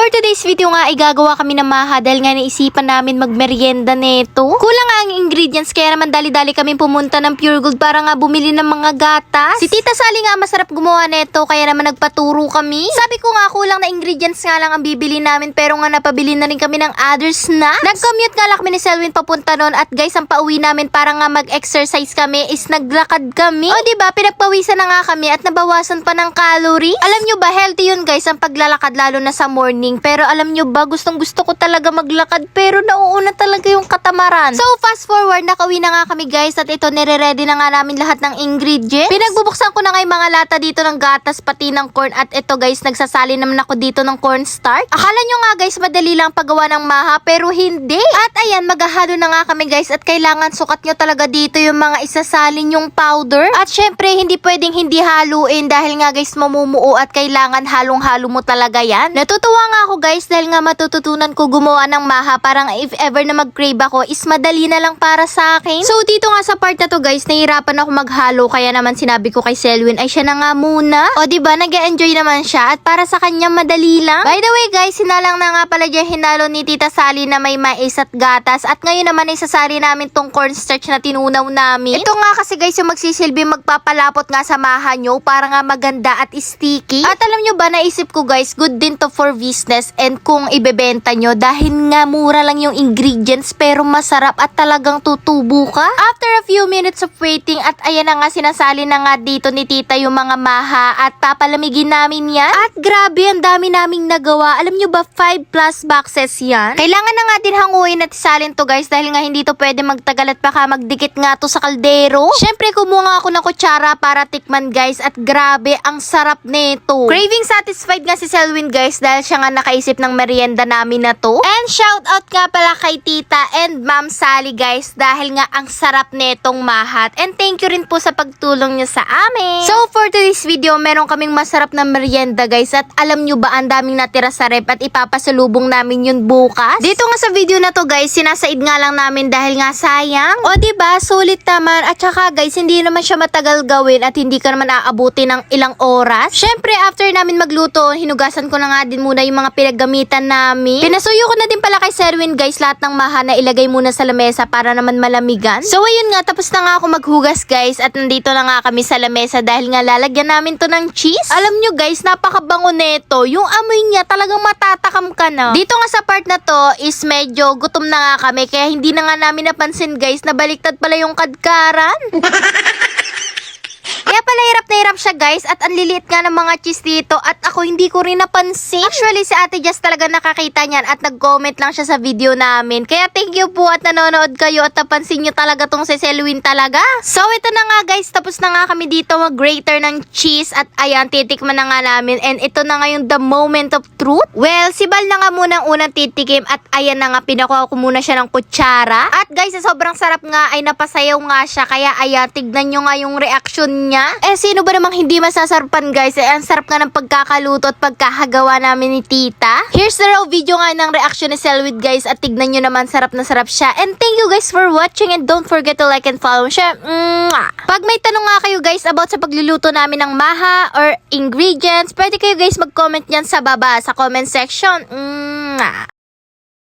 for today's video nga, igagawa kami ng maha dahil nga naisipan namin magmerienda neto. Kulang nga ang ingredients kaya naman dali-dali kami pumunta ng Pure Gold para nga bumili ng mga gatas. Si Tita Sally nga masarap gumawa neto kaya naman nagpaturo kami. Sabi ko nga kulang na ingredients nga lang ang bibili namin pero nga napabili na rin kami ng other snacks. Nag-commute nga lang kami ni Selwyn papunta nun at guys ang pauwi namin para nga mag-exercise kami is naglakad kami. O diba pinagpawisan na nga kami at nabawasan pa ng calories. Alam nyo ba healthy yun guys ang paglalakad lalo na sa morning. Pero alam nyo ba gustong gusto ko talaga maglakad pero nauuna talaga yung katamaran. So fast forward nakauwi na nga kami guys at ito nire-ready na nga namin lahat ng ingredients. Pinagbubuksan ko na nga yung mga lata dito ng gatas pati ng corn at ito guys nagsasali naman ako dito ng cornstarch. Akala nyo nga guys madali lang paggawa ng maha pero hindi. At ayan maghahalo na nga kami guys at kailangan sukat nyo talaga dito yung mga isasalin yung powder. At syempre hindi pwedeng hindi haluin dahil nga guys mamumuo at kailangan halong-halo mo talaga yan. Natutuwa nga ako guys dahil nga matututunan ko gumawa ng maha parang if ever na mag-crave ako is madali na lang para sa akin. So dito nga sa part na to guys nahirapan ako maghalo kaya naman sinabi ko kay Selwyn ay siya na nga muna. O diba nag-enjoy naman siya at para sa kanya madali lang. By the way guys sinalang na nga pala dyan hinalo ni Tita Sally na may mais at gatas at ngayon naman ay sasali namin tong cornstarch na tinunaw namin. Ito nga kasi guys yung magsisilbi magpapalapot nga sa maha nyo para nga maganda at sticky. At alam nyo ba naisip ko guys good din to for business and kung ibebenta nyo dahil nga mura lang yung ingredients pero masarap at talagang tutubo ka. After a few minutes of waiting at ayan na nga sinasali na nga dito ni Tita yung mga maha at papalamigin namin yan. At grabe ang dami naming nagawa. Alam nyo ba 5 plus boxes yan? Kailangan na nga din hanguin at isalin to guys dahil nga hindi to pwede magtagal at baka magdikit nga to sa kaldero. Syempre kumuha nga ako ng kutsara para tikman guys at grabe ang sarap nito. Craving satisfied nga si Selwyn guys dahil siya nga nakaisip ng merienda namin na to. And shout out nga pala kay Tita and Ma'am Sally guys dahil nga ang sarap netong mahat. And thank you rin po sa pagtulong niyo sa amin. So for today's video meron kaming masarap na merienda guys at alam nyo ba ang daming natira sa rep at ipapasalubong namin yun bukas. Dito nga sa video na to guys sinasaid nga lang namin dahil nga sayang. O diba sulit naman at saka guys hindi naman siya matagal gawin at hindi ka naman aabuti ng ilang oras. Syempre after namin magluto hinugasan ko na nga din muna yung mga pinaggamitan namin. Pinasuyo ko na din pala kay Selwyn guys lahat ng maha na ilagay muna sa lamesa para naman malamigan. So ayun nga tapos na nga ako maghugas guys at nandito na nga kami sa lamesa dahil nga lalagyan namin to ng cheese. Alam nyo guys napakabango neto. Yung amoy niya talagang matatakam ka na. Dito nga sa part na to is medyo gutom na nga kami kaya hindi na nga namin napansin guys na baliktad pala yung kadkaran. Kaya pala hirap na hirap siya guys at ang liliit nga ng mga cheese dito at ako hindi ko rin napansin. Actually si Ate Jess talaga nakakita niyan at nag-comment lang siya sa video namin. Kaya thank you po at nanonood kayo at napansin nyo talaga tong si Selwyn talaga. So ito na nga guys tapos na nga kami dito mag-grater ng cheese at ayan titikman na nga namin and ito na nga yung the moment of truth. Well si Bal na nga muna ang unang titikim at ayan na nga pinakuha ko muna siya ng kutsara. At guys sa sobrang sarap nga ay napasayaw nga siya kaya ayan tignan nyo nga yung reaction niya. Eh sino ba namang hindi masasarpan guys? Eh ang sarap nga ng pagkakaluto at pagkakagawa namin ni Tita. Here's the raw video nga ng reaction ni Selwyn guys at tignan nyo naman sarap na sarap siya. And thank you guys for watching and don't forget to like and follow siya. Pag may tanong nga kayo guys about sa pagluluto namin ng maha or ingredients, pwede kayo guys mag-comment yan sa baba sa comment section.